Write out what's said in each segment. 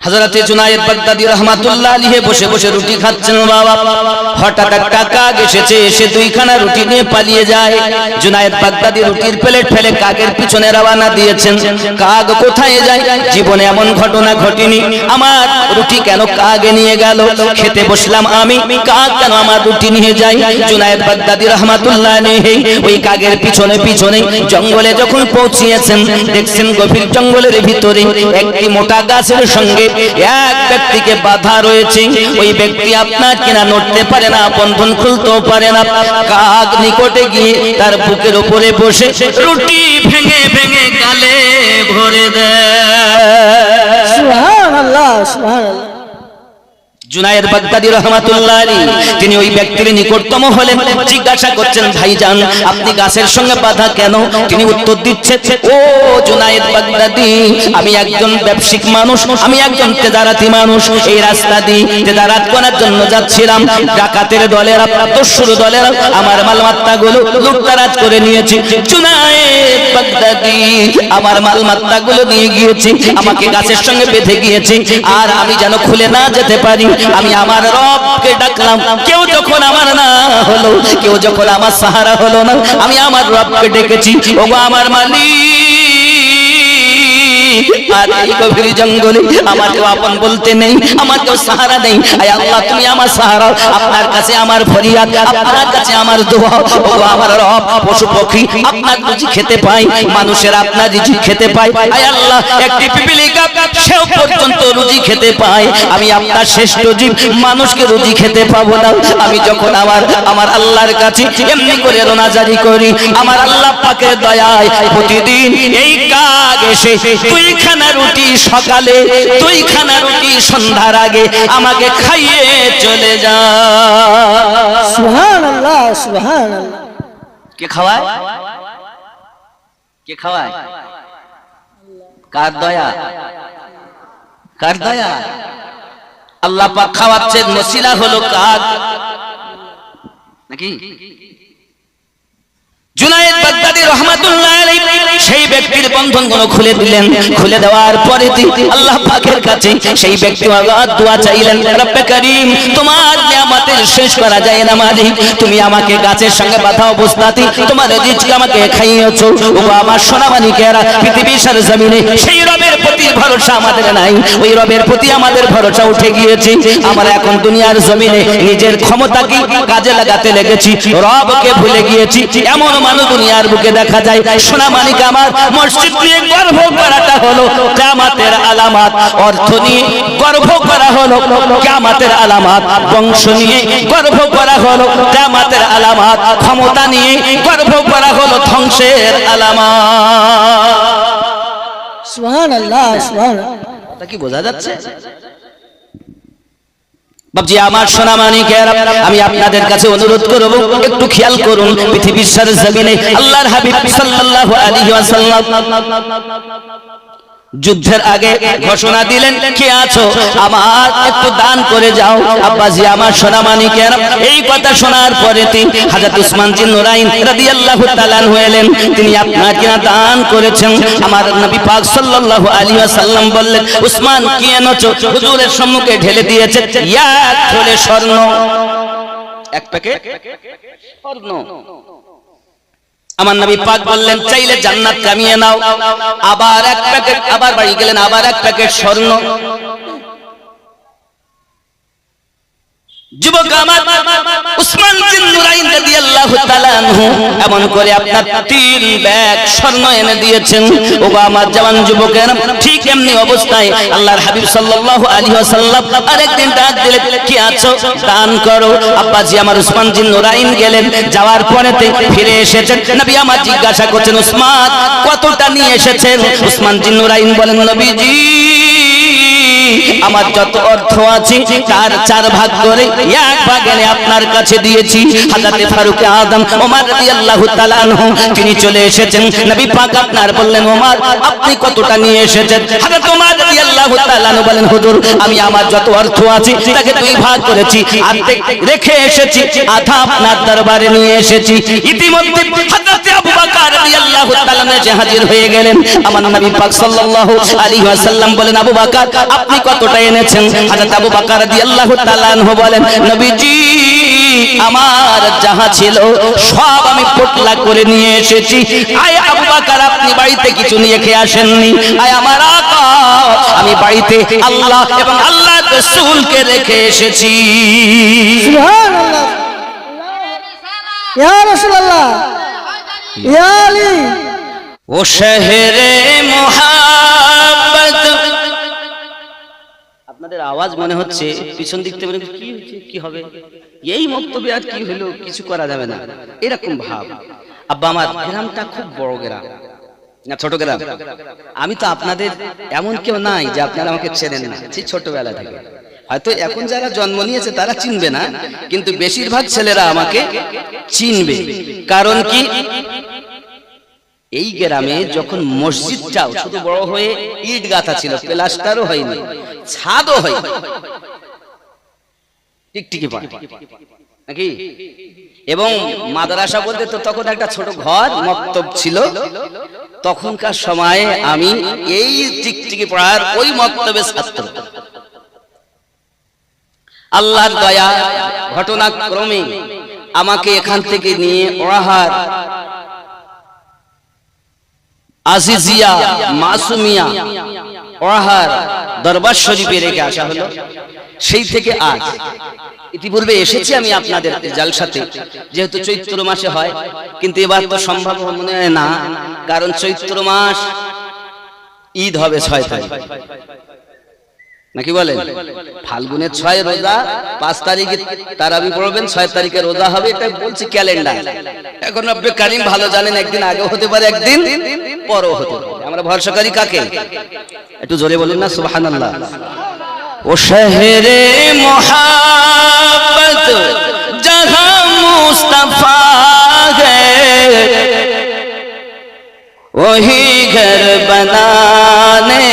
হযরতে জুনায়েদ বাগদাদী রাহমাতুল্লাহ আলাইহি বসে বসে রুটি খাচ্ছেন বাবা। হঠাৎ একটা কাক এসেছে, এসে দুইখানা রুটি নিয়ে পালিয়ে যায়। জুনায়েদ বাগদাদী রুটির প্লেট ফেলে কাকের পিছনে রওনা দিয়েছেন। কাক কোথায় যায়? জীবনে এমন ঘটনা ঘটেনি। আমার রুটি কেন কাকে নিয়ে গেল? খেতে বসলাম আমি, কাক কেন আমার রুটি নিয়ে যায়? জুনায়েদ বাগদাদী রাহমাতুল্লাহ আলাইহি ওই কাকের পিছনে পিছনে জঙ্গলে যখন পৌঁছিয়েছেন, দেখছেন গভীর জঙ্গলের ভিতরে একটি মোটা গাছের সঙ্গে এক ব্যক্তিকে বাধা রয়েছে। ওই ব্যক্তি আপনার কিনা নড়তে পারে না, বন্ধন খুলতেও পারে না। কাক নিকটে গিয়ে তার বুকের উপরে বসে রুটি ভেঙে ভেঙে গালে ভরে দেয়। সুবহানাল্লাহ, সুবহানাল্লাহ। জুনায়েদ বাগদাদী রাহমাতুল্লাহ আলাইহি তিনি ওই ব্যক্তির নিকটতম হলেন। জিজ্ঞাসা করছেন, ভাইজান আপনি গাছের সঙ্গে বাধা কেন? তিনি উত্তর দিচ্ছেন, ও জুনায়েদ বাগদাদী, আমি একজন ব্যবসায়িক মানুষ, আমি একজন তেজারাতি মানুষ। এই রাস্তা দিয়ে তেজারাত করার জন্য যাচ্ছিলাম। ডাকাতের দলেরা, দস্যুর দলেরা আমার মালমাত্তাগুলো লুটতরাজ করে নিয়েছে। জুনায়েদ বাগদাদী আমার মালমাত্তাগুলো নিয়ে গিয়েছে, আমাকে গাছের সঙ্গে বেঁধে গিয়েছে। আর আমি যেন খুলে না যেতে পারি, আমি আমার রবকে ডাকলাম। কেউ যখন আমার না হলো, কেউ যখন আমার সাহারা হলো না, আমি আমার রবকে ডেকেছি, ওগো আমার মালিক। আর এই গভীর জঙ্গলে আমাকেও আপন বলতে নেই, আমাকেও সাহারা নেই। আয় আল্লাহ, তুমি আমার সাহারা। আপনার কাছে আমার ফরিয়াদ, আপনার কাছে আমার দোয়া। ওগো আমার রব, পশু পক্ষী আপনার রুজি খেতে পায়, মানুষের আপনার রুজি খেতে পায়। আয় আল্লাহ, একটি পিপিলিকা সেও পর্যন্ত রুজি খেতে পায়, আমি আপনার শ্রেষ্ঠ জীব মানুষকে রুজি খেতে পাবো না? আমি যখন আমার আল্লাহর কাছে এমনি করে রোনাজারি করি, আমার আল্লাহ পাকের দয়ায় প্রতিদিন এই কাক এসে দুইখানা রুটি সকালে, দুইখানা রুটি সন্ধ্যার আগে আমাকে খাইয়ে চলে যায়। সুবহানাল্লাহ, সুবহানাল্লাহ। কে খাওয়ায়? কে খাওয়ায়? কার দয়া? কার দয়া? আল্লাহ পাক খাওয়াচ্ছেন, মসিলা হলো কাক নাকি? জুনায়েদ বাগদাদী রাহমাতুল্লাহ আলাইহি সেই ব্যক্তির বন্ধনগুলো খুলে দিলেন। খুলে দেওয়ার পরে আল্লাহ পাকের কাছে সেই ব্যক্তি দোয়া চাইলেন, রব্বে করিম, তোমার নিয়ামতের শেষ করা যায় না মালিক। তুমি আমাকে গাছের সঙ্গে বাঁধা অবস্থাতে তোমার রিজিক আমাকে খাইয়েছো। ও আমার সোনামানিকেরা, পৃথিবীর জমিনে সেই রবের প্রতি ভরসা আমাদের নাই, ওই রবের প্রতি আমাদের ভরসা উঠে গিয়েছে। আমরা এখন দুনিয়ার জমিনে নিজের ক্ষমতাকে কাজে লাগাতে লেগেছি, রবকে ভুলে গিয়েছি। এমন মানুষ দুনিয়ার বুকে দেখা যায়। সোনামানিক আমার, মসজিদ নিয়ে গর্ব করাটা হলো কিয়ামতের আলামত, অর্থ নিয়ে গর্ব করা হলো কিয়ামতের আলামত, বংশ নিয়ে গর্ব করা হলো কিয়ামতের আলামত, ক্ষমতা নিয়ে গর্ব করা হলো ধ্বংসের আলামত। সুবহানাল্লাহ, সুবহানাল্লাহ। তা কি বোঝা যাচ্ছে? বাবজি আমার সোনামানিকেরা, আমি আপনাদের কাছে অনুরোধ করব, একটু খেয়াল করুন। পৃথিবীর জমিনে আল্লাহর হাবিব সাল্লাল্লাহু আলাইহি ওয়াসাল্লাম যুদ্ধের আগে ঘোষণা দিলেন, কে আছো আমার একটু দান করে যাও। আব্বাজি আমার সোনামানিকেরা, এই কথা শোনার পরে হযরত উসমান জিন নুরাইন রাদিয়াল্লাহু তাআলা আনহু এলেন। তিনি আপনার কিনা দান করেছেন। আমার নবী পাক সাল্লাল্লাহু আলাইহি ওয়াসাল্লাম বললেন, উসমান কি এনেছো? হুজুরের সম্মুখে ঢেলে দিয়েছে এক থলে স্বর্ণ, এক প্যাকেট স্বর্ণ। আমার নবী পাক বললেন, চাইলে জান্নাত কামিয়ে নাও। আবার এক প্যাকেট, আবার বাড়ি গেলেন, আবার এক প্যাকেট স্বর্ণ। যুবক আমার উসমান বিন নুরাইন রাদিয়াল্লাহু তাআলা আনহু এমন করে আপনার 3 ব্যাগ স্বর্ণ এনে দিয়েছেন। ও আমার জওয়ান যুবকেরা, ঠিক এমনি অবস্থায় আল্লাহর হাবিব সাল্লাল্লাহু আলাইহি ওয়াসাল্লাম আরেকদিন ডাক দিলেন, কি আছো দান করো। আব্বাজি আমার উসমান বিন নুরাইন গেলেন, যাওয়ার পরেতে ফিরে এসেছেন। নবী আমার জিজ্ঞাসা করছেন, উসমান কতটা নিয়ে এসেছেন? উসমান বিন নুরাইন বলেন, নবীজি আমার যত অর্থ আছে তার 4 ভাগ করে 1 ভাগ এনে আপনার কাছে দিয়েছি। হযরত ফারুক আযম ওমর রাদিয়াল্লাহু তাআলা আনহু তিনি চলে এসেছেন। নবী পাক আপনার বললেন, ওমর আপনি কতটা নিয়ে এসেছেন? হযরত ওমর রাদিয়াল্লাহু তাআলা আনহু বলেন, হুজুর আমি আমার যত অর্থ আছে তাকে 2 ভাগ করেছি, অর্ধেক রেখে এসেছি, আধা আপনার দরবারে নিয়ে এসেছি। ইতিমধ্যে হযরত আবু বকর রাদিয়াল্লাহু তাআলা এসে হাজির হয়ে গেলেন। আমার নবী পাক সাল্লাল্লাহু আলাইহি ওয়াসাল্লাম বলেন, আবু বকর আপনি কতটা বার্তা এনেছেন। হযরত আবু বকর রাদিয়াল্লাহু তাআলা আনহু বলেন, নবীজি আমার যাহা ছিল সব আমি পোটলা করে নিয়ে এসেছি। আয় আবু বকর, আপনি বাড়িতে কিছু নিয়ে খেয়ে আসেননি? আয় আমার আকা, আমি বাড়িতে আল্লাহ এবং আল্লাহর রাসূলকে রেখে এসেছি। সুবহানাল্লাহ। ইয়া রাসূলুল্লাহ, ইয়া আলী। ও শহরে মোহাব্বত, আপনাদের আওয়াজ মনে হচ্ছে পিছন দিক থেকে কি হচ্ছে, কি হবে, এই মক্তব্যে আর কি হলো, কিছু করা যাবে না, এরকম ভাব। আব্বা আমার গ্রামটা খুব বড় গ্রাম না ছোট গ্রাম? আমি তো আপনাদের এমন কেউ নাই যে আপনারা আমাকে চেনেন না, সেই ছোটবেলা থেকে। হয়তো এখন যারা জন্ম নিয়েছে তারা চিনবে না, কিন্তু বেশিরভাগ ছেলেরা আমাকে চিনবে। কারণ কি, এই গ্রামে যখন মসজিদটাও শুধু বড় হয়ে ইট গাঁথা ছিল, প্লাস্টারও হয়নি, ছাদও হয়নি, টিকটিকি পায় নাকি, এবং মাদ্রাসা বলতে তো তখন একটা ছোট ঘর মক্তব ছিল। তখনকার সময়ে আমি এই টিকটিকি পড়ার ওই মক্তবের ছাত্র। আল্লাহর দয়া, ঘটনাক্রমে আমাকে এখান থেকে নিয়ে ওরাহার আজিজিয়া মাসুমিয়া ওরাহার দরবার শরীফে রেখে আসা হলো। সেই থেকে আজ, ইতিপূর্বে এসেছি আমি আপনাদের জালসাতে, যেহেতু চৈত্র মাসে হয়, কিন্তু এবার তো সম্ভব মনে হয় না, কারণ চৈত্র মাস ঈদ হবে 6 তারিখ নাকি বলেন? ফাল্গুনের 6 রোজা, 5 তারিখে তারাবি পড়বেন, 6 তারিখে রোজা হবে, এটা বলছি ক্যালেন্ডার। এখন রব্বে কারীম ভালো জানেন, একদিন আগে হতে পারে, একদিন পরও হতে পারে। আমরা ভরসাকারী কাকে? একটু জোরে বলুন না সুবহানাল্লাহ। ও শহরে মোহাব্বত জহাं মুস্তাফা है, वही घर बनाने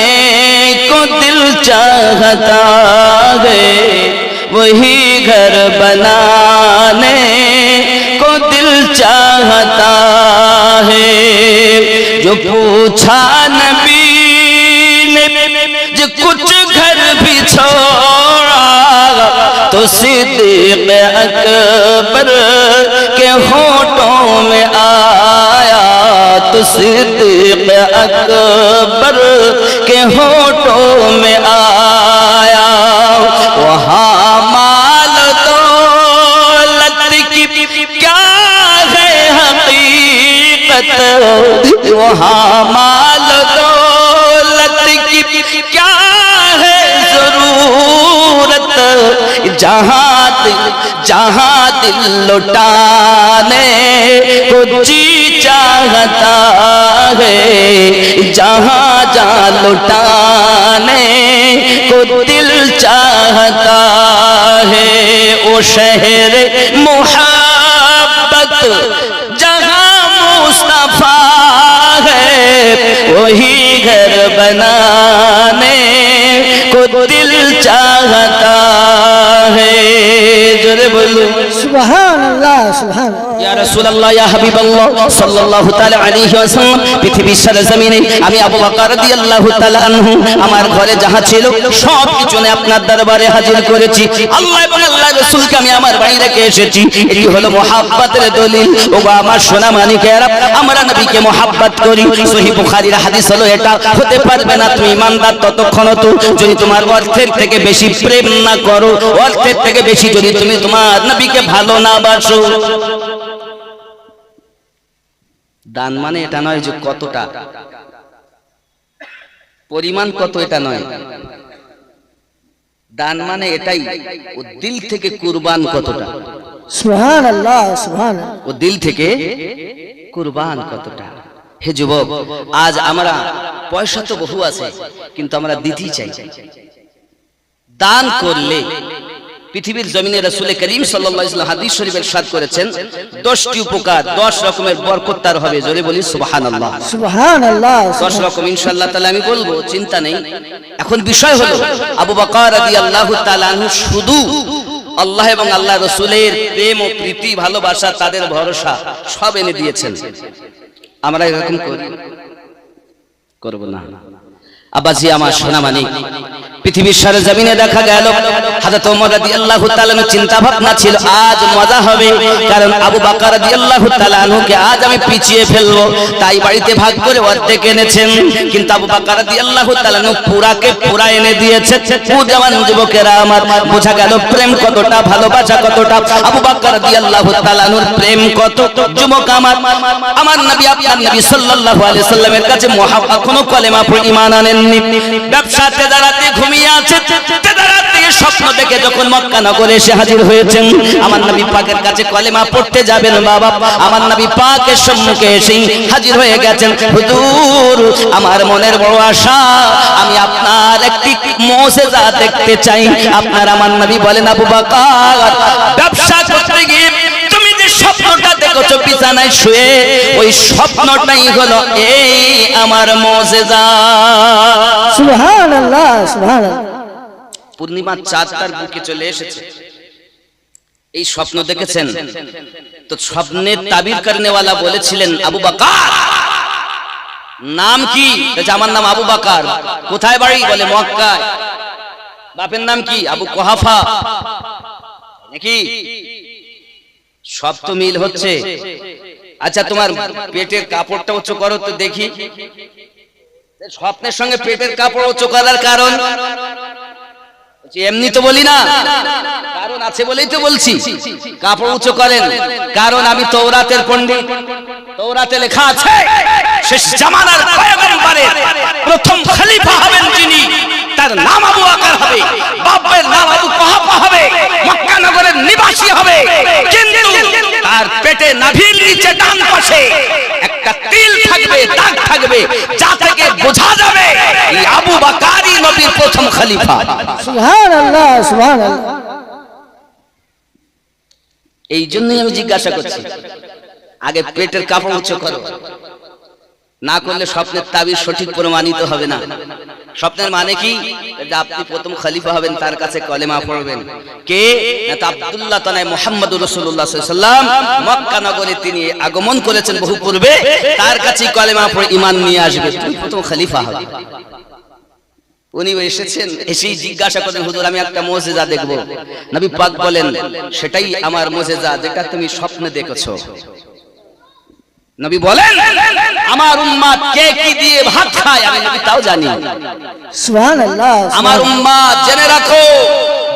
को दिल चाहता है, वही घर बनाने को दिल चाहता है। जो पूछा नबी ने जो कुछ घर भी छोड़ा, तो सिद्दीक़ अकबर के होठों में आया, तो सिद्दीक़ अकबर के होठों में आया। वहाँ माल दौलत की क्या है हकीकत, वहाँ माल दौलत की क्या है जरूरत, जहाँ दिल लुटाने को जी चाहता है, जहाँ लुटाने को दिल चाहता है। ओ शहर मोहब्बत जहाँ मुस्तफा है, वही घर बनाने को दिल चाहता है। जोरे बोलो সুবহানাল্লাহ, সুবহানাল্লাহ। ইয়া রাসূলুল্লাহ, ইয়া হাবিবাল্লাহ সাল্লাল্লাহু তাআলা আলাইহি ওয়াসাল্লাম, পৃথিবীর সরজমিনে আমি আবু বকর রাদিয়াল্লাহু তাআলা আনহু আমার ঘরে যাহা ছিল সব কিছু নিয়ে আপনার দরবারে হাজির করেছি। আল্লাহ এবং আল্লাহর রাসূলকে আমি আমার বাড়ি রেখে এসেছি। এটি হলো মুহাব্বতের দলিল। ও আমার সোনা মানিকেরা, আমরা নবীকে মুহাব্বত করি। সহিহ বুখারীর হাদিস হলো এটা। হতে পারবে না তুমি ইমানদার ততক্ষণ তো যদি তোমার অর্থের থেকে বেশি প্রেম না করো, অর্থের থেকে বেশি যদি তুমি তোমার নবীকে ভালো না বাসো। দান মানে এটা নয় যে কতটা, পরিমাণ কত এটা নয়। দান মানে এটাই, ও দিল থেকে কুরবান কতটা। সুবহানাল্লাহ, সুবহানাল্লাহ। ও দিল থেকে কুরবান কতটা। হে যুবক, আজ আমরা পয়সা তো বহু আছে, কিন্তু আমরা দিতেই চাই। দান করলে পৃথিবীর জমিনে রাসূল করিম সাল্লাল্লাহু আলাইহি ওয়াসাল্লাম হাদিস শরীফে ইরশাদ করেছেন 10টি উপকার, 10 রকমের বরকত তার হবে। জোরে বলি সুবহানাল্লাহ, সুবহানাল্লাহ। 10 রকম ইনশাআল্লাহ তাআলা আমি বলবো, চিন্তা নেই। এখন বিষয় হলো আবু বকর রাদিয়াল্লাহু তাআলা আনহু শুধু আল্লাহ এবং আল্লাহ রাসূলের প্রেম ও প্রীতি, ভালোবাসা, তাদের ভরসা সব এনে দিয়েছেন। আমরা এরকম করব না। আব্বাজি আমার সোনা মানিক, পৃথিবীর সরজমিনে দেখা গেল হযরত ওমর রাদিয়াল্লাহু তাআলা চিন্তা ভাবনা ছিল আজ মজা হবে, কারণ আবু বকর রাদিয়াল্লাহু তাআলা কে আজ আমি পিছিয়ে ফেলবো, তাই বাড়িতে ভাগ করে অর্ধেক এনেছেন। কিন্তু আবু বকর রাদিয়াল্লাহু তাআলা পুরাকে পুরা এনে দিয়েছে। জওয়ান যুবকেরা আমার, বোঝা গেল প্রেম কতটা, ভালোবাসা কতটা। আবু বকর রাদিয়াল্লাহু তাআলা প্রেম কত। যুবক আমার নবী, আপনার নবী সাল্লাল্লাহু আলাইহি সাল্লামের কাছে এখনো কলেমা পড়ে ঈমান আনেননি। ব্যবসাতে দাঁড়াতে ঘুমিয়ে আছে, দাঁড়াতে স্বপ্ন দেখে যখন মক্কা নগরে এসে হাজির হয়েছেন, আমার নবী পাকের কাছে কলেমা পড়তে যাবেন বাবা, আমার নবী পাকের সম্মুখে এসে হাজির হয়ে গেছেন। হুজুর, আমার মনের বড় আশা, আমি আপনার একটি মুজিজা দেখতে চাই। আপনার আমার নবী বলেন, আবু বকর, ব্যবসা করতে গিয়ে তুমি যে স্বপ্নটা দেখছো বিছানায় শুয়ে, ওই স্বপ্নটাই হলো এই আমার মুজিজা। সুবহানাল্লাহ, সুবহানাল্লাহ। পূর্ণিমার চাঁদ তার বুকে চলে এসেছে, এই স্বপ্ন দেখেছেন। তো স্বপ্নের তাবির করনেওয়ালা বলেছিলেন, আবু বকর নাম কি? আমার নাম আবু বকর। কোথায় বাড়ি? বলে মক্কায়। বাপের নাম কি? আবু কুহাফা। নাকি সব তো মিল হচ্ছে। আচ্ছা, তোমার পেটের কাপড়টা উঁচু করো তো দেখি। স্বপ্নের সঙ্গে পেটের কাপড় উঁচু করার কারণ এমনি তো বলি না, কারণ আছে বলেই তো বলছি। কাপড় উঁচু করেন কারণ আমি তওরাতের পণ্ডিত। তওরাতে লেখা আছে শেষ জামানার পয়গম্বরের প্রথম খলিফা হবেন যিনি, তার নাম আবু বকর হবে, বাপের নাম আবু কুহাফা হবে, মক্কা নগরের নিবাসী হবে। কিন্তু তার পেটে নাভির নিচে ডান পাশে একটা তিল থাকবে, দাগ থাকবে, যা থেকে বোঝা যাবে এই আবু বকরই নবীর প্রথম খলিফা। সুবহানাল্লাহ, সুবহানাল্লাহ। এই জন্যই আমি জিজ্ঞাসা করছি, আগে পেটের কাপড় উঁচু করো, না করলে স্বপ্নের তাবির সঠিক প্রমাণিত হবে না। স্বপ্নের মানে কি? যে আপনি প্রথম খলিফা হবেন, তার কাছে কলেমা পড়বেন। কে? আব্দুল্লাহ তানাই মুহাম্মদুর রাসূলুল্লাহ সাল্লাল্লাহু আলাইহি ওয়াসাল্লাম মক্কা নগরে তিনি আগমন করেছেন বহু পূর্বে, তার কাছে কলেমা পড়ে ঈমান নিয়ে আসবে, তুমি প্রথম খলিফা হবে। উনি এসেছেন, এসেই জিজ্ঞাসা করেন, হুজুর আমি একটা মুজিজা দেখব। নবী পাক বলেন, সেটাই আমার মুজিজা যেটা তুমি স্বপ্নে দেখেছো। নবী বলেন, আমার উম্মত কে কি দিয়ে ভাত খায় আমি নবী তাও জানি। সুবহানাল্লাহ। আমার উম্মত জেনে রাখো,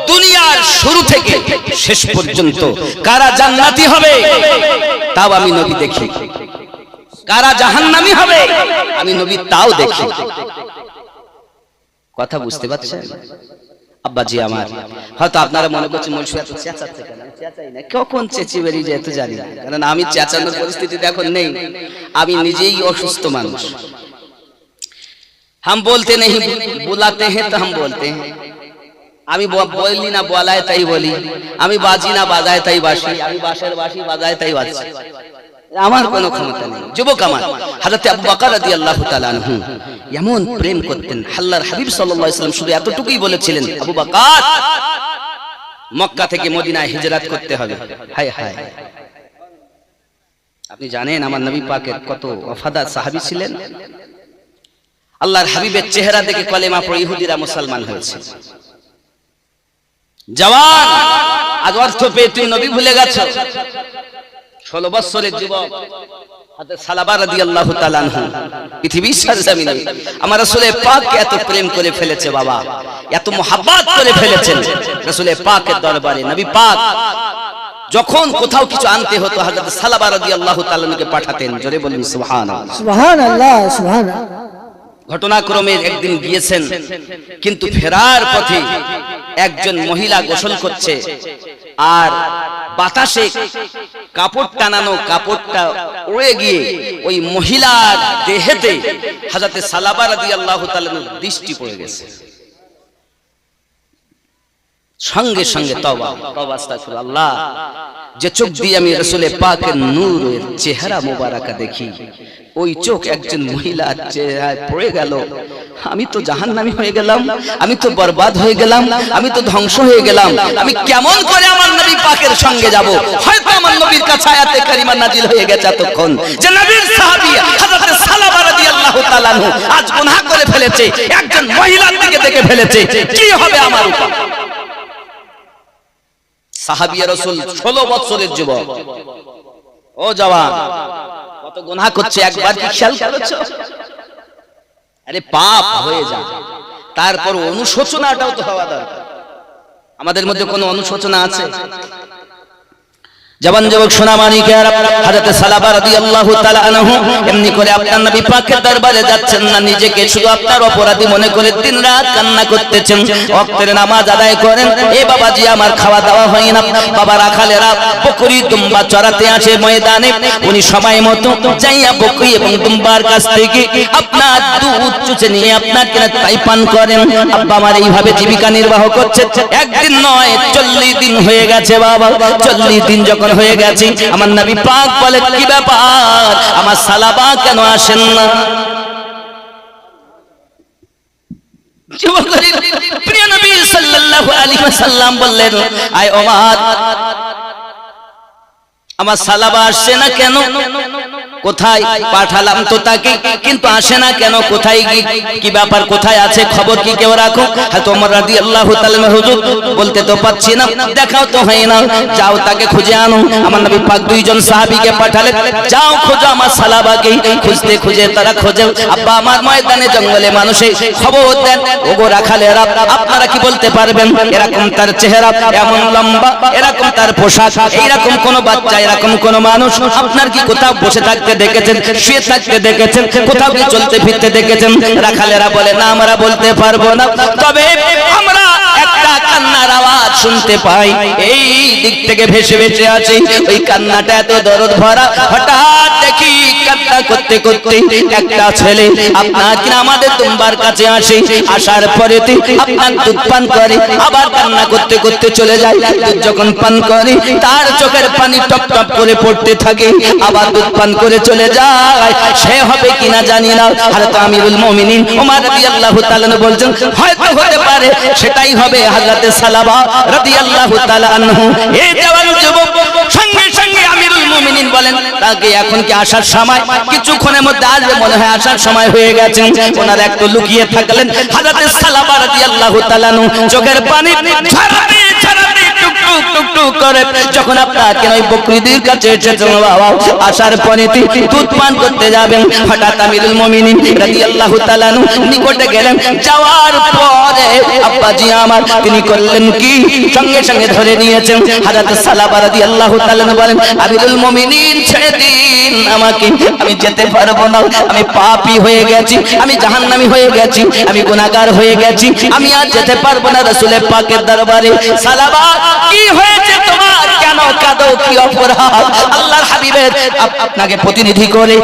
দুনিয়ার শুরু থেকে শেষ পর্যন্ত কারা জান্নাতি হবে তাও আমি নবী দেখি, কারা জাহান্নামী হবে আমি নবী তাও দেখি। কথা বুঝতে পারছেন আব্বাজি আমার? হয়তো আপনারা মনে করছেন মনসুর এত চেঁচাচ্ছে কেন? আমি চেঁচাই না, কখন চেঁচিয়ে বেরিয়ে যায় তো জানি না, কারণ আমি চেঁচানোর পরিস্থিতিতে এখন নেই। আমি নিজেই অসুস্থ মানুষ। हम बोलते नहीं बुलाते हैं तो हम बोलते हैं। আমি বলি না বলায় তাই বলি, আমি বাজি না বাজায় তাই বাসি, আমি বাঁশের বাঁশি বাজায় তাই বাজছি। আমার কোনো ক্ষমতা নেই। যুবক আমার, হযরত আবু বকর রাদিয়াল্লাহু তাআলা আনহু এমন প্রেম করতেন, আল্লাহর হাবিব সাল্লাল্লাহু আলাইহি ওয়াসাল্লাম শুধু এতটুকুই বলেছিলেন, আবু বকর মক্কা থেকে মদিনায় হিজরত করতে হবে। হায় হায়, আপনি জানেন আমার নবী পাকের কত ওয়াফাদার সাহাবী ছিলেন। আল্লাহর হাবিবের চেহারা দেখে কলেমা পড়ে ইহুদিরা মুসলমান হয়েছে। জওয়ান, আজ অর্থ পেয়ে তুই নবী ভুলে গেছ। 16 বছরের যুবক হযরত সালাবা রাদিয়াল্লাহু তাআলা আনহু পৃথিবীর সরজমিনে আমার রাসূলের পাককে এত প্রেম করে ফেলেছে বাবা, এত মোহাব্বত করে ফেলেছেন রাসূলের পাকের দরবারে। নবী পাক যখন কোথাও কিছু আনতে হতো হযরত সালাবা রাদিয়াল্লাহু তাআলা আনহুকে পাঠাতেন। জোরে বলুন সুবহানাল্লাহ, সুবহানাল্লাহ, সুবহানাল্লাহ। ঘটনাক্রমে একদিন গিয়েছেন, কিন্তু ফেরার পথে একজন মহিলা গোসল করছে, আর বাতাসে কাপড় টানানো কাপড়টা উড়ে গিয়ে ওই মহিলার দেহেতে হযরত সালাবা রাদিয়াল্লাহু তাআলা দৃষ্টি পড়ে গেছে। সঙ্গে সঙ্গে তওবা তওবা আস্তাগফিরুল্লাহ, যে চোখ দিয়ে আমি রাসূলের পাকের নূরের চেহারা মোবারকা দেখি, ওই চোখ একজন মহিলার চেহারায় পড়ে গেল। আমি তো জাহান্নামী হয়ে গেলাম, আমি তো বরবাদ হয়ে গেলাম, আমি তো ধ্বংস হয়ে গেলাম। আমি কেমন করে আমার নবী পাকের সঙ্গে যাব? হয়তো আমার নবীর কাছে আয়াতে কারিমা নাজিল হয়ে গেছে এতক্ষণ যে নবীর সাহাবী হযরত সালাবা রাদিয়াল্লাহু তাআলা আনহু আজ গুনাহ করে ফেলেছে, একজন মহিলার দিকে দেখে ফেলেছে, কি হবে আমার উপর? সাহাবী রাসূল 16 বছরের যুবক, ও জওয়ান কত গুনাহ করছে, একবার কি খেয়াল করেছো? আরে পাপ হয়ে যায়, তারপর অনুশোচনাটাও তো হওয়া দরকার। আমাদের মধ্যে কোনো অনুশোচনা আছে? জবান যুবক সোনামানিকেরা, হযরত সালাবা রাদিয়াল্লাহু তাআলা আনহু এমনি করে আপনার নবী পাকের দরবারে যাচ্ছেন না, নিজেকে শুধু আপনার অপরাধী মনে করে দিনরাত কান্না করতেছেন, ওয়াক্তের নামাজ আদায় করেন। এ বাবাজি আমার খাওয়া দাওয়া হয় না, বাবা রাখালেরা বকরি দুম্বা চড়াতে আসে ময়দানে, উনি সময় মতো যাইয়া বকরি এবং দুম্বার কাছ থেকে আপনার দুধ চুষে নিয়ে আপনার কিনা তাই পান করেন। আব্বা আমার এইভাবে জীবিকা নির্বাহ করছে, একদিন নয় 40 দিন হয়ে গেছে বাবা। 40 দিন যখন হয়ে গেছে, আমার নবী পাক বলে, কি ব্যাপার আমার সালাবা কেন আসেন না? প্রিয় নবী সাল্লাল্লাহু আলাইহি ওয়াসাল্লাম বললেন, আয় ওমর, আমার সালাবা আসছে না কেন? কোথায় পাঠালাম তো তাকে, কিন্তু আসে না কেন? কোথায় কি ব্যাপার, কোথায় আছে, খবর কি কেউ রাখো? হযরত ওমর রাদিয়াল্লাহু তাআলা, হুজুর বলতে তো পাচ্ছি না, দেখাও তো হয় না, যাও তাকে খুঁজে আনো। আমার নবী পাক দুইজন সাহাবীকে পাঠালেন, যাও খোঁজো আমার সালাবাকে। খুঁজতে খুঁজে তারা খোঁজে, আব্বা আমার ময়দানে জঙ্গলে মানুষে খবর দেন, ওগো রাখালেরা আপনারা কি বলতে পারবেন এরকম তার চেহারা, এমন লম্বা, এরকম তার পোশাক, এইরকম কোন বাচ্চা, এরকম কোন মানুষ আপনার কি কোথাও বসে থাকতে দেখেছেন, শুয়ে থাকতে দেখেছেন, কোথাও কি চলতে ফিরতে দেখেছেন? রাখালেরা বলে, না আমরা বলতে পারবো না, তবে আমরা একটা কান্নার আওয়াজ শুনতে পাই, এই দিক থেকে ভেসে ভেসে আছে। ওই কান্নাটা এত দরদ ভরা, হঠাৎ দেখি কান্না করতে করতে একটা ছেলে আপনার কিনা আমাদের দুম্বার কাছে আসে, আসার পরে আপনার দুধ পান করে, আবার কান্না করতে করতে চলে যায়। দুধ যখন পান করে তার চোখের পানি টপ টপ করে পড়তে থাকে, আবার দুধ পান করে চলে যায়। সে হবে কিনা জানি না, হযরত আমিরুল মুমিনিন ওমর রাদিয়াল্লাহু তাআলা বলছেন, হয়তো হতে পারে সেটাই হবে হযরত সালাবা রাদিয়াল্লাহু তাআলা আনহু। এই জওয়ান যুবক সঙ্গে সঙ্গে আমিরুল মুমিনিন বলেন, তাকে এখন কি আসার সময়? কিছুক্ষণের মধ্যে আসবে, মনে হয় আসার সময় হয়ে গেছে। ওনারা একটু লুকিয়ে থাকলেন। হযরত সালাবা রাদিয়াল্লাহু তাআলা আনহু চোখের পানি ঝরাতে ঝরাতে টুক টুক টুক করে যখন আপনার কেন ওই বকরিদের কাছে এসেছেন বাবা, আসার পরে দুধ পান করতে যাবেন, হঠাৎ আমিরুল মুমিনিন রাদিয়াল্লাহু তাআলা নিকটে গেলেন। যাওয়ার পরে আব্বাজি আমার তিনি করলেন কি, সঙ্গে সঙ্গে ধরে নিয়েছেন। হযরত সালাবা রাদিয়াল্লাহু তাআলা বলেন, আমিরুল মুমিনিন ছেড়ে দিন আমাকে, আমি যেতে পারবো না, আমি পাপী হয়ে গেছি, আমি জাহান্নামী হয়ে গেছি, আমি গুনাহগার হয়ে গেছি, আমি আর যেতে পারবো না রাসূলের পাকের দরবারে। সালাবা কি হয়েছে তোমার, কেন কাঁদো, কি অপরাধ? আল্লাহর হাবিবের আপনাকে প্রতিনিধি করে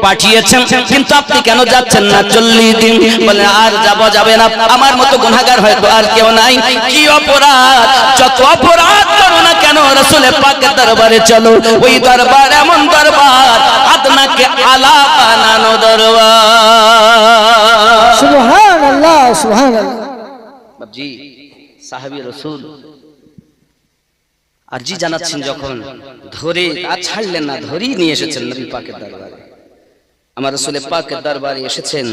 পাঠিয়েছেন, কিন্তু আপনি কেন যাচ্ছেন না? 40 দিন বলে, আর যাবে না, আমার মতো গুনাহগার হয়তো আর কেউ নাই। কি অপরাধ? যত অপরাধ করো না কেন রাসূলের পাকের দরবারে চলো, ওই দরবার এমন দরবার, আদনাকে আলা বানানো দরবার। সুবহানাল্লাহ, সুবহানাল্লাহ। বাবজি সাহাবী রাসূল আরজি জানাচ্ছেন, যখন ধরে আর ছাড়লেন না, ধরেই নিয়ে এসেছেন নবী পাকের দরবারে। আমার রাসূলের পাকের দরবারে এসেছেন,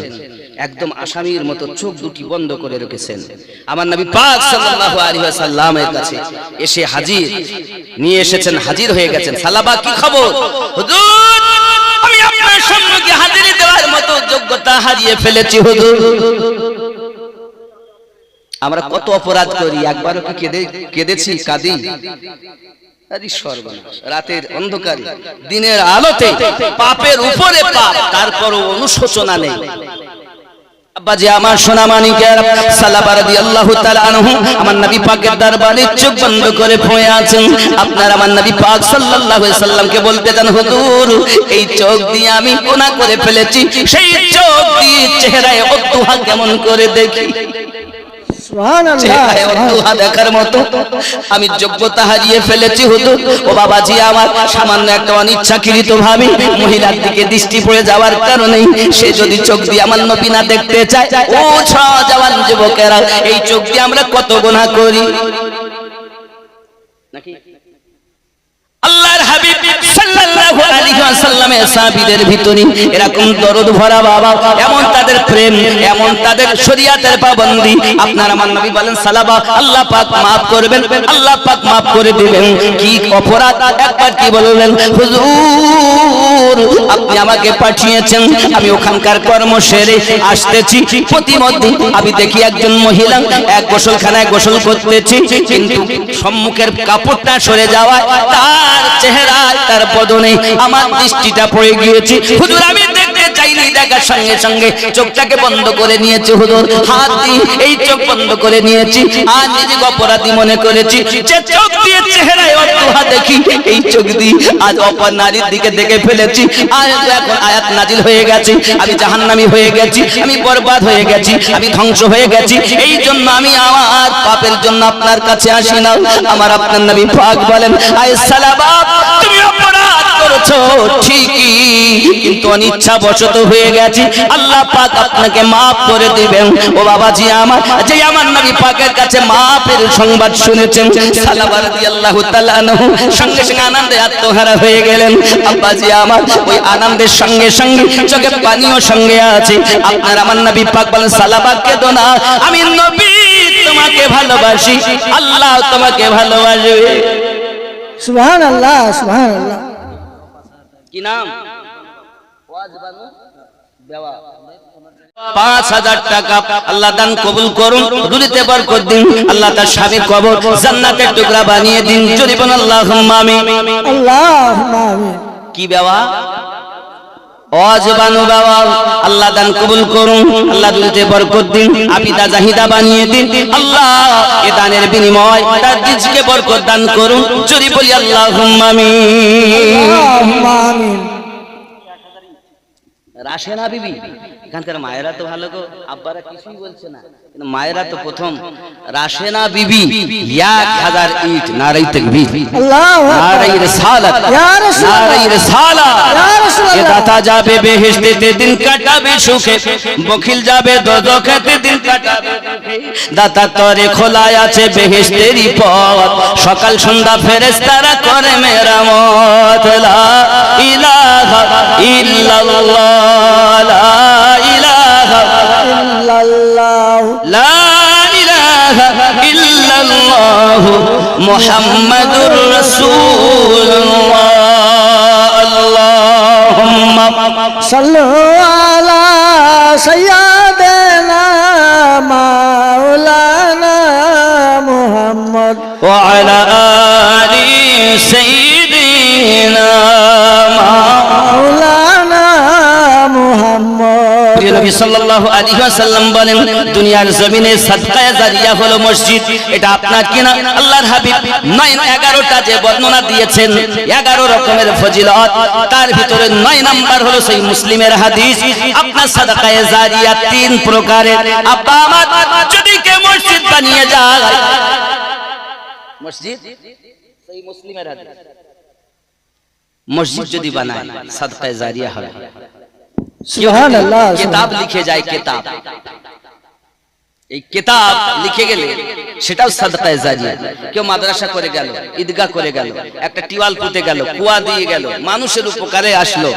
একদম আসামির মতো চোখ দুটি বন্ধ করে রেখেছেন। আমার নবী পাক সাল্লাল্লাহু আলাইহি ওয়াসাল্লামের কাছে এসে হাজির, নিয়ে এসেছেন, হাজির হয়ে গেছেন। সালাবা কি খবর? হুজুর আমি আপনার সম্মুখে হাজিরি দেওয়ার মতো যোগ্যতা হারিয়ে ফেলেছি হুজুর। আমরা কত অপরাধ করি, একবারও কি কেঁদেছি, কাঁদি? আরে সর্বনাশ, রাতের অন্ধকারে দিনের আলোতে পাপের উপরে পাপ, তারপরও অনুশোচনা নেই। আব্বাজি আমার সোনা মানিকের, সালাবা রাদিয়াল্লাহু তাআলা আনহু আমার নবী পাকের দরবারে চোখ বন্ধ করে বসে আছেন। আপনার আমার নবী পাক সাল্লাল্লাহু আলাইহি সাল্লামকে বলতে চান, হুজুর এই চোখ দিয়ে আমি গুনাহ করে ফেলেছি, সেই চোখ দিয়ে চেহারায় অদ্দুহা কেমন করে দেখি, দেখার মতো আমি যোগ্যতা হারিয়ে ফেলেছি হুজুর। ও বাবাজি আমার, সামান্য একটা অনিচ্ছাকৃত ভাবে মহিলার দিকে দৃষ্টি পড়ে যাওয়ার কারণে সে যদি চোখ দিয়ে আমার নবী না দেখতে চায়, ও জওয়ান যুবকেরা, এই চোখ দিয়ে আমরা কত গুনাহ করি নাকি? আল্লাহর হাবিব সাল্লাল্লাহু আলাইহি ওয়াসাল্লামের সাহাবীদের ভিতরে এরকম দরদ ভরা বাবা, এমন তাদের প্রেম, এমন তাদের শরীয়তের পাবন্দি। আপনার আমার নবী বলেন সালাবা, আল্লাহ পাক maaf করবেন, আল্লাহ পাক maaf করে দিবেন। কি অপরাধ একবার কি বললেন, হুজুর আপনি আমাকে পাঠিয়েছেন, আমি ওখানকার কর্ম সেরে আসতেছি, প্রতিমধ্যে আমি দেখি একজন মহিলা এক গোসলখানায় গোসল করতেছি, কিন্তু সম্মুখের কাপড়টা সরে যাওয়ায় তার চেহারায় তার বদনে আমার দৃষ্টিটা পড়ে গিয়েছে। হুজুর আমি দেখতে চাইনি, দেখার সঙ্গে সঙ্গে চোখটাকে বন্ধ করে নিয়েছি হুজুর, হাত দিয়ে এই চোখ বন্ধ করে নিয়েছি। আর নিজেকে অপরাধী মনে করেছি, যে চোখ দিয়ে চেহারায় অপরাধ দেখি, এই চোখ দিয়ে আজ অপর নারীর দিকে দেখে ফেলেছি। আর এখন আয়াত নাজিল হয়ে গেছে, আমি জাহান্নামী হয়ে গেছি, আমি বরবাদ হয়ে গেছি, আমি ধ্বংস হয়ে গেছি। এই জন্য আমি আমার পাপের জন্য আপনার কাছে আসি না। আমার আপনার নবী পাক বলেন, আয় সালাবা তুমি অপরাধ করেছো ঠিকই, কিন্তু অনিচ্ছা বশত হয়ে গেছে, আল্লাহ পাক আপনাকে maaf করে দিবেন। ও বাবাজি আমার, যে আমার নবী পাকের কাছে মাফের সংবাদ শুনেছেন, সালাবা রাদিয়াল্লাহু তাআলা আনহু সঙ্গে সঙ্গে আনন্দে আত্মহারা হয়ে গেলেন। আব্বাজি আমার, ওই আনন্দের সঙ্গে সঙ্গে চোখে পানিও সঙ্গে আছে। আপনার আমার নবী পাক বলেন, সালাবা কেঁদো না, আমি নবী তোমাকে ভালোবাসি, আল্লাহ তোমাকে ভালোবাসবে। সুবহানাল্লাহ, সুবহানাল্লাহ। কি নাম? 5,000 টাকা আল্লাহ দান কবুল করুন, দুনিতে বরকত দিন, আল্লাহ তার স্বামীর কবর জান্নাতের টুকরা বানিয়ে দিন। জোরে বলুন আল্লাহুম্মা আমিন। আল্লাহুম্মা আমিন। কি বাবা? অজবানু বাবা, আল্লাহ দান কবুল করুন, আল্লাহ দুনিতে বরকত দিন, আবিদা জাহিদা বানিয়ে দিন, আল্লাহ এ দানের বিনিময় তার রিজকে বরকত দান করুন। জোরে বলি আল্লাহুম্মা আমিন। আল্লাহুম্মা আমিন। রাশেনা বিবি, এখানকার মায়েরা তো ভালো গো, আব্বারা কিছুই বলছে না, কিন্তু মায়েরা তো প্রথম। রাশেনা বিবি 1000 ইট, নারাই তাকবীর, আল্লাহু আকবার। নারাই রিসালাত, ইয়া রাসূলুল্লাহ, নারাই রিসালাত। ইয়া রাসূলুল্লাহ। এ দাতা যাবে বেহেশতে, দিন কাটাবে সুখে, বখিল যাবে দোজখে, দিন কাটাবে দুঃখে। দাতা তরে খোলা আছে বেহেশতেরই পথ, সকাল সন্ধ্যা ফেরেশতারা করে মেরামত। লা ইলাহা ইল্লাল্লাহ, লা ইলাহা ইল্লাল্লাহ, লা ইলাহা ইল্লাল্লাহ, মুহাম্মাদুর রাসূলুল্লাহ। আল্লাহুম্মা সাল্লু আলা সাইয়্যিদিনা মাওলানা মুহাম্মদ ওয়া আলা আলি সাইয়্যিদিনা মাওলানা মুহাম্মদ। প্রিয় নবী সাল্লাল্লাহু আলাইহি ওয়াসাল্লাম বলেন, দুনিয়ার জমিনে সাদকায়ে জারিয়া হলো মসজিদ। এটা আপনার কিনা আল্লাহর হাবিব 9-11টা যে বর্ণনা দিয়েছেন, 11 রকমের ফজিলত, তার ভিতরে 9 নাম্বার হলো সেই মুসলিমের হাদিস। আপনার সাদকায়ে জারিয়া 3 প্রকারের। আব্বা আমার, যদি কে মসজিদ বানিয়ে যায়, মসজিদ সেই মুসলিমের হাদিস, মসজিদ যদি বানায় সাদকায়ে জারিয়া হবে। সুবহানাল্লাহ, কিতাব লিখে যায়, কিতাব, এই কিতাব লিখে গেলে সেটাও সাদকায়ে জারিয়া। কেউ মাদ্রাসা করে গেল, ঈদগাহ করে গেল, একটা টিওয়াল পুঁতে গেল, কুয়া দিয়ে গেল, মানুষের উপকারে আসলো,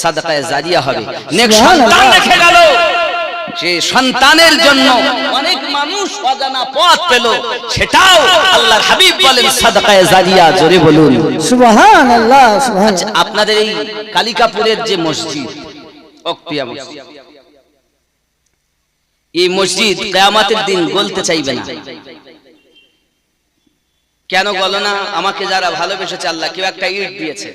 সাদকায়ে জারিয়া হবে। নেক্সট সন্তান রেখে গেল, সে সন্তানের জন্য অনেক মানুষ অজানা পথ পেল, সেটাও আল্লাহর হাবিব বলেন সাদকায়ে জারিয়া। জোরে বলুন সুবহানাল্লাহ, সুবহানাল্লাহ। আপনাদের এই কালিকাপুরের যে মসজিদ, অক্তিয়া মসজিদ, এই মসজিদ কিয়ামতের দিন গলতে চাইবে না। কেন বলো না? আমাকে যারা ভালোবেসেছে আল্লাহ, কেউ একটা ইট দিয়েছে,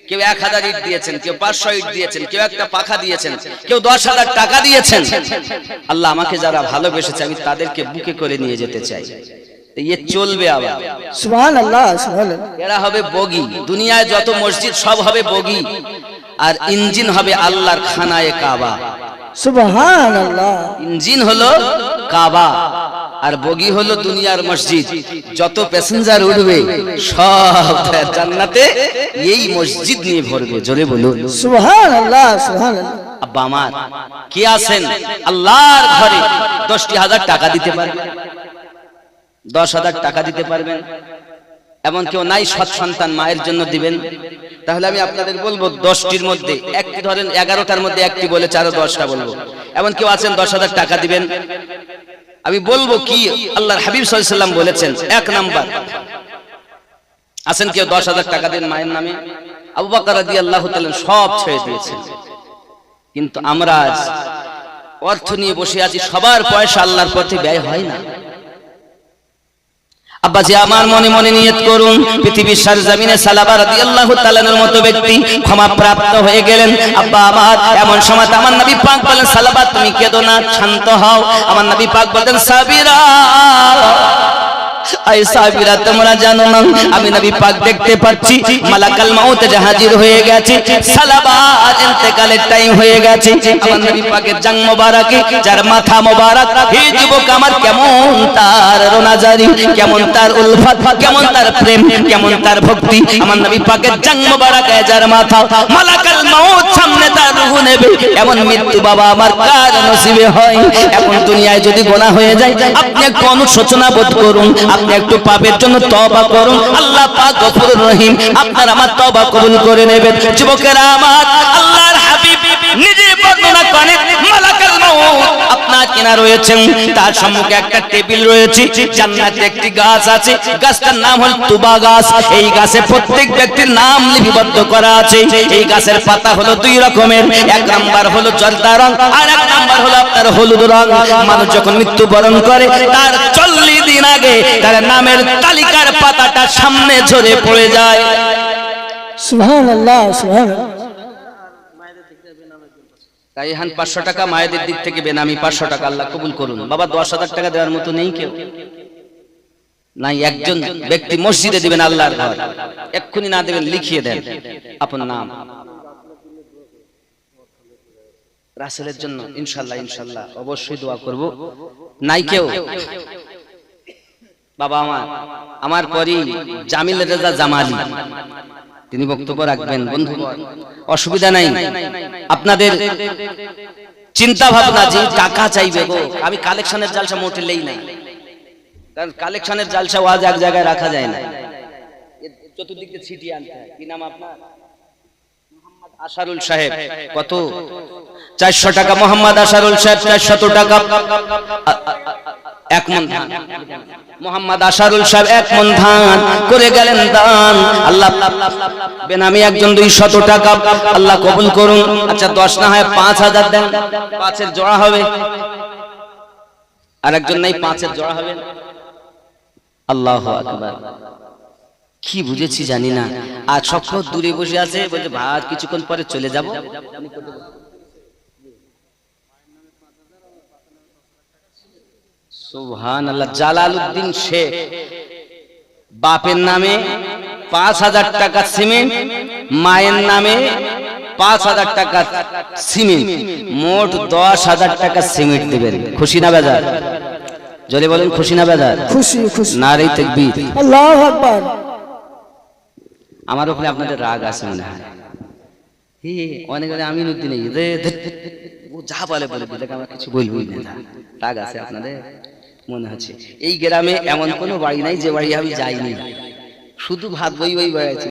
কেউ 1000 ইট দিয়েছেন, কেউ 500 ইট দিয়েছেন, কেউ একটা পাখা দিয়েছেন, কেউ 10,000 টাকা দিয়েছেন। আল্লাহ আমাকে যারা ভালোবেসেছে, আমি তাদেরকে বুকে করে নিয়ে যেতে চাই। ये চলবে আবার। সুবহানাল্লাহ, সুবহানাল্লাহ। এরা হবে বগি। দুনিয়ায় যত মসজিদ সব হবে বগি, আর ইঞ্জিন হবে আল্লাহর খানায়ে কাবা। সুবহানাল্লাহ। ইঞ্জিন হলো কাবা আর বগি হলো দুনিয়ার মসজিদ। যত প্যাসেঞ্জার উঠবে সব জান্নাতে এই মসজিদ নিয়ে ভরবে। জোরে বলুন সুবহানাল্লাহ, সুবহানাল্লাহ। আব্বা আমার, কে আছেন আল্লাহর ঘরে 10,000 টাকা দিতে পারবেন? 10,000 টাকা দিতে পারবেন? এমন কেউ নাই সৎ সন্তান মায়ের জন্য দিবেন? তাহলে আমি আপনাদের বলবো 10টির মধ্যে একটি ধরেন, 11টার মধ্যে একটি বলেছে, আরো 10টা বলবো। এমন কেউ আছেন 10,000 টাকা দিবেন? আমি বলবো কি আল্লাহর হাবিব সাল্লাল্লাহু আলাইহি ওয়াসাল্লাম বলেছেন, 1 নাম্বার আছেন কেউ 10,000 টাকা দিন মায়ের নামে? আবু বকর রাদিয়াল্লাহু তাআলা সব ছেড়ে দিয়েছেন, কিন্তু আমরা আজ অর্থ নিয়ে বসে আছি, সবার পয়সা আল্লাহর পথে ব্যয় হয় না। আব্বাজি আমার মনে মনে নিয়ত করুন, পৃথিবীর সরজমিনে সালাবা রাদিয়াল্লাহু তাআলার মতো ব্যক্তি ক্ষমা প্রাপ্ত হয়ে গেলেন। আব্বা আমার এমন সময় আমার নবী পাক বলেন, সালাবা তুমি কেঁদো না, শান্ত হও। আমার নবী পাক বলেন, সাবিরা আই সাবিরা, তোমরা জানো না আমি নবী পাক দেখতে পাচ্ছি মালাকাল মাউত হাজির হয়ে গেছে, সালাবার ইন্তেকালের টাইম হয়ে গেছে। আমার নবী পাকের জাং মোবারকে, যার মাথা মোবারক, হে যুবক আমার কেমন তার রোনাজারি, কেমন তার উলফত, কেমন তার প্রেম, কেমন তার ভক্তি। আমার নবী পাকের জাং মোবারকে, যার মাথা, মালাকাল মাউত সামনে তার রূহ নেবে, এমন মৃত্যু বাবা আমার কার নসিবে হয়? এখন দুনিয়ায় যদি গোনাহ হয়ে যায়, আপনি একটু অনুশোচনা বোধ করুন, আপনি একটু পাপের জন্য তওবা করুন, আল্লাহ পাক গফুরুর রহিম আপনার আমার তওবা কবুল করে নেবেন। যুবকেরা আমার, আল্লাহর হাবিব নিজে বর্ণনা করেন, মালাকাল মাউত আপনার কিনা রয়েছেন, তার সম্মুখে একটা টেবিল রয়েছে, জান্নাতে একটি গাছ আছে, গাছটার নাম হল তুবা গাছ। এই গাছে প্রত্যেক ব্যক্তির নাম লিপিবদ্ধ করা আছে। এই গাছের পাতা হলো 2 রকমের, 1 নাম্বার হলো জলদা রং, আর 1 নাম্বার হলো আপনার হলুদ রং। মানুষ যখন মৃত্যুবরণ করে তার 40 দিন আগে তার নামের তালিকার পাতাটা সামনে ঝরে পড়ে যায়। সুবহানাল্লাহ, সুবহানাল্লাহ। তাই 500 টাকা মায়েদের দিক থেকে বেনামি, 500 টাকা আল্লাহ কবুল করুন। বাবা 10,000 টাকা দেওয়ার মতো নেই কেউ নাই। একজন ব্যক্তি মসজিদে দিবেন আল্লাহর ঘর, এক্ষুনি না দেবেন লিখিয়ে দেন আপনার নাম রাসূলের জন্য, ইনশাআল্লাহ ইনশাআল্লাহ অবশ্যই দোয়া করব। নাই কেউ? বাবা আমার পরই জামিল রেজা জামালি, তিনি বক্তব্য রাখবেন। বন্ধুগণ, অসুবিধা নাই, আপনাদের চিন্তা ভাবনা যে টাকা চাইবে গো, আমি কালেকশনের জালসা মোটে লেই না, কারণ কালেকশনের জালসা ওয়াজ এক জায়গায় রাখা যায় না, চতুর্দিকে ছিটিয়ে আনতে হয়। কি নাম আপনার? মোহাম্মদ আশারুল সাহেব। কত? 400 টাকা। মোহাম্মদ আশারুল সাহেব 400 টাকা। 1 মণ ধান। মোহাম্মদ আশারুল সাহেব 1 মণ ধান করে গেলেন দান। আল্লাহ বেনামি একজন 200 টাকা, আল্লাহ কবুল করুন। আচ্ছা 10 না হয় 5000 দেন, 5 এর জোড়া হবে। আর একজন নাই 5 এর জোড়া হবে। আল্লাহু আকবার। কি বুঝেছি জানি না, আর সব দূরে বসে আছে, বলছে ভাই কিছুক্ষণ পরে চলে যাব। সুবহানাল্লাহ। জালালউদ্দিন শেখ, বাপের নামে 5000 টাকা সিমেন্ট, মায়ের নামে 5000 টাকা সিমেন্ট, মোট 10,000 টাকা সিমেন্ট দিবেন। খুশি না বেজার? জলে বলেন খুশি না বেজার? খুশি, খুশি। নারে তাকবীর। আল্লাহু আকবার। আমার উপরে আপনাদের রাগ আছে মনে হয়। অনেক আমিনুদ্দিন ও যা বলে বলে দিলে, আমরা কিছু বলবই না, রাগ আছে আপনাদের মনে হচ্ছে। এই গ্রামে এমন কোনো বাড়ি নাই যে বাড়ি আমি যাইনি, শুধু ভাত বই বাড়ি আছে।